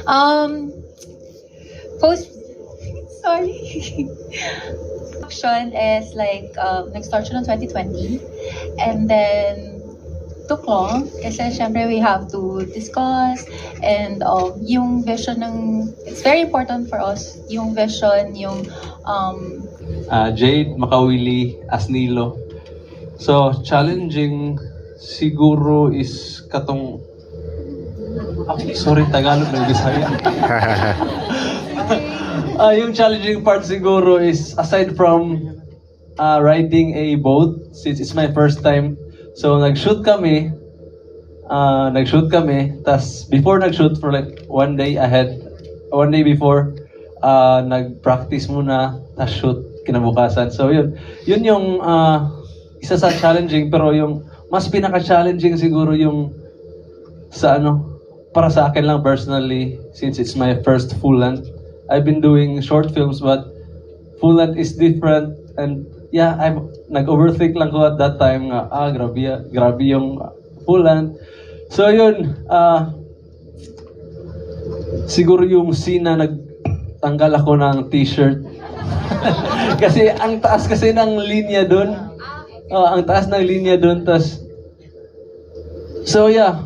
Um, post, sorry. Action is like, nag-start siya noong 2020. And then, took long. Kasi syempre we have to discuss. And yung vision ng, it's very important for us. Yung vision, yung, Jade, Makawili, Asnilo. So, challenging siguro is katong... sorry, Tagalog ng Bisaya. Yung challenging part siguro is aside from riding a boat, since it's my first time. So, nag-shoot kami. Tas before nag-shoot for like one day before, nag-practice muna, tas shoot kinabukasan. So yun yung isa sa challenging, pero yung mas pinaka-challenging siguro yung sa para sa akin lang personally, since it's my first full length. I've been doing short films, but full length is different, and yeah, nag-overthink lang ko at that time nga, grabe yung full length. So yun, siguro yung scene na nagtanggal ako ng t-shirt. Kasi ang taas kasi ng linya doon. Ang taas ng linya doon. So yeah,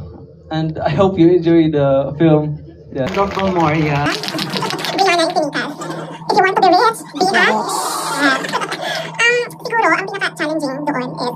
and I hope you enjoy the film. Yeah. Dr. Moria. Be na infinitas. If you want to be rich, be a... siguro, ang pinaka-challenging doon is,